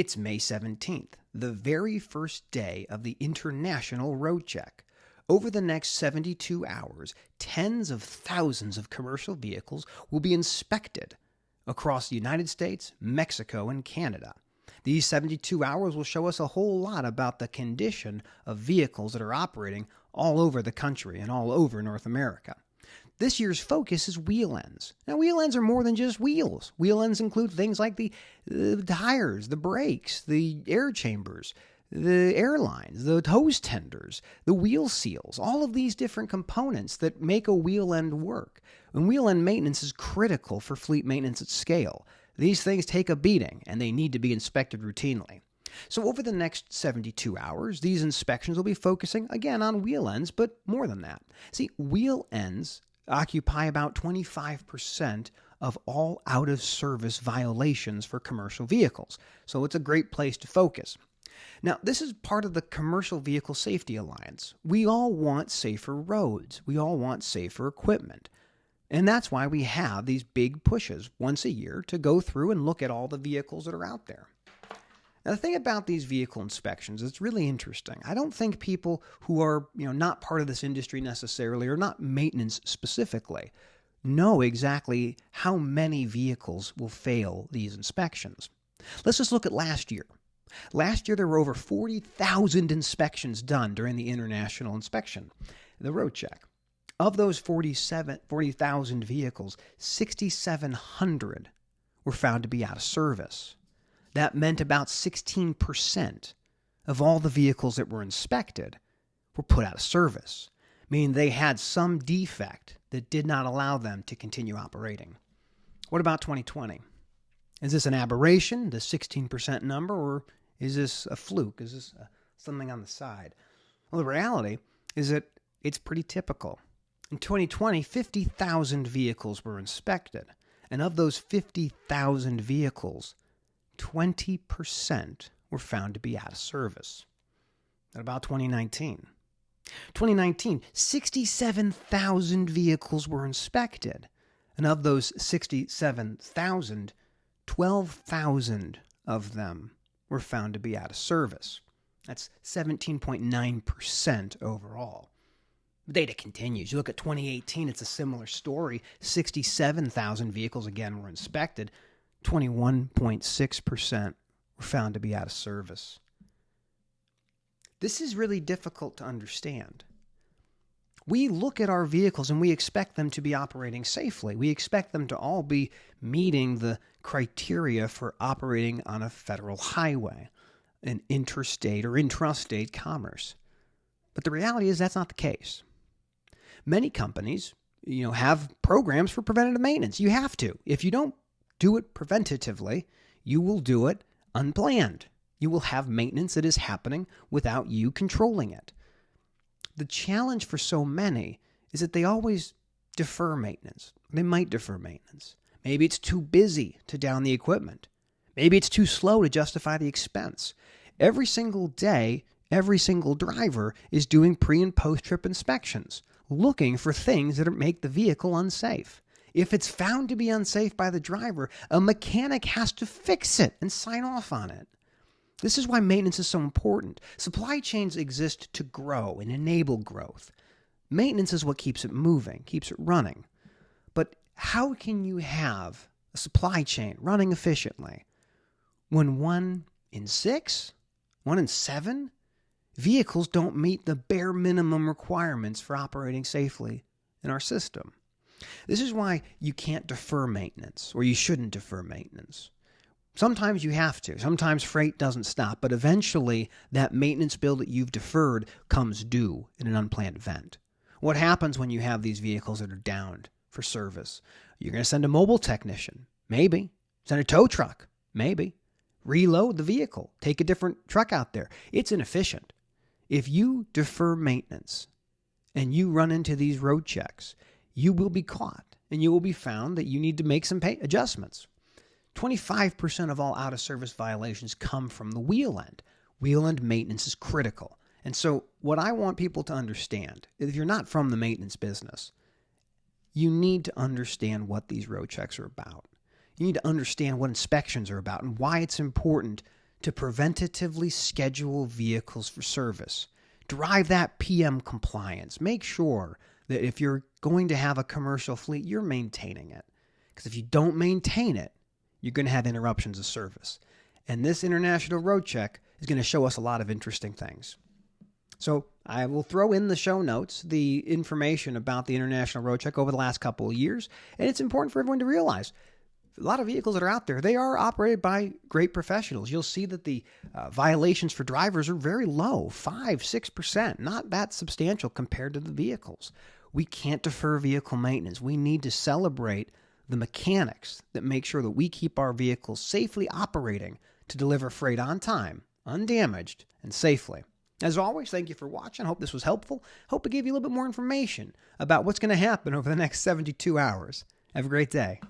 It's May 17th, the very first day of the International Roadcheck. Over the next 72 hours, tens of thousands of commercial vehicles will be inspected across the United States, Mexico, and Canada. These 72 hours will show us a whole lot about the condition of vehicles that are operating all over the country and all over North America. This year's focus is wheel ends. Now, wheel ends are more than just wheels. Wheel ends include things like the tires, the brakes, the air chambers, the airlines, the hose tenders, the wheel seals, all of these different components that make a wheel end work. And wheel end maintenance is critical for fleet maintenance at scale. These things take a beating, and they need to be inspected routinely. So over the next 72 hours, these inspections will be focusing, again, on wheel ends, but more than that. See, wheel ends occupy about 25% of all out-of-service violations for commercial vehicles. So it's a great place to focus. Now, this is part of the Commercial Vehicle Safety Alliance. We all want safer roads. We all want safer equipment. And that's why we have these big pushes once a year to go through and look at all the vehicles that are out there. Now, the thing about these vehicle inspections, it's really interesting. I don't think people who are, not part of this industry necessarily, or not maintenance specifically, know exactly how many vehicles will fail these inspections. Let's just look at last year. Last year, there were over 40,000 inspections done during the international inspection, the road check. Of those 40,000 vehicles, 6,700 were found to be out of service. That meant about 16% of all the vehicles that were inspected were put out of service, meaning they had some defect that did not allow them to continue operating. What about 2020? Is this an aberration, the 16% number, or is this a fluke? Is this something on the side? Well, the reality is that it's pretty typical. In 2020, 50,000 vehicles were inspected, and of those 50,000 vehicles, 20% were found to be out of service. What about 2019? 2019, 67,000 vehicles were inspected. And of those 67,000, 12,000 of them were found to be out of service. That's 17.9% overall. The data continues. You look at 2018, it's a similar story. 67,000 vehicles, again, were inspected. 21.6% were found to be out of service. This is really difficult to understand. We look at our vehicles and we expect them to be operating safely. We expect them to all be meeting the criteria for operating on a federal highway, an interstate or intrastate commerce. But the reality is that's not the case. Many companies, have programs for preventative maintenance. You have to. If you don't do it preventatively, you will do it unplanned. You will have maintenance that is happening without you controlling it. The challenge for so many is that they always defer maintenance. They might defer maintenance. Maybe it's too busy to down the equipment. Maybe it's too slow to justify the expense. Every single day, every single driver is doing pre- and post-trip inspections, looking for things that make the vehicle unsafe. If it's found to be unsafe by the driver, a mechanic has to fix it and sign off on it. This is why maintenance is so important. Supply chains exist to grow and enable growth. Maintenance is what keeps it moving, keeps it running. But how can you have a supply chain running efficiently when 1 in 6, 1 in 7 vehicles don't meet the bare minimum requirements for operating safely in our system? This is why you can't defer maintenance, or you shouldn't defer maintenance. Sometimes you have to. Sometimes freight doesn't stop, but eventually that maintenance bill that you've deferred comes due in an unplanned event. What happens when you have these vehicles that are downed for service? You're going to send a mobile technician? Maybe. Send a tow truck? Maybe. Reload the vehicle. Take a different truck out there. It's inefficient. If you defer maintenance and you run into these road checks, you will be caught and you will be found that you need to make some adjustments. 25% of all out-of-service violations come from the wheel end. Wheel end maintenance is critical. And so what I want people to understand, if you're not from the maintenance business, you need to understand what these road checks are about. You need to understand what inspections are about and why it's important to preventatively schedule vehicles for service. Drive that PM compliance. Make sure that if you're going to have a commercial fleet, you're maintaining it. Because if you don't maintain it, you're going to have interruptions of service. And this International Roadcheck is going to show us a lot of interesting things. So I will throw in the show notes the information about the International Roadcheck over the last couple of years. And it's important for everyone to realize a lot of vehicles that are out there, they are operated by great professionals. You'll see that the violations for drivers are very low, 5-6%, not that substantial compared to the vehicles. We can't defer vehicle maintenance. We need to celebrate the mechanics that make sure that we keep our vehicles safely operating to deliver freight on time, undamaged, and safely. As always, thank you for watching. I hope this was helpful. Hope it gave you a little bit more information about what's going to happen over the next 72 hours. Have a great day.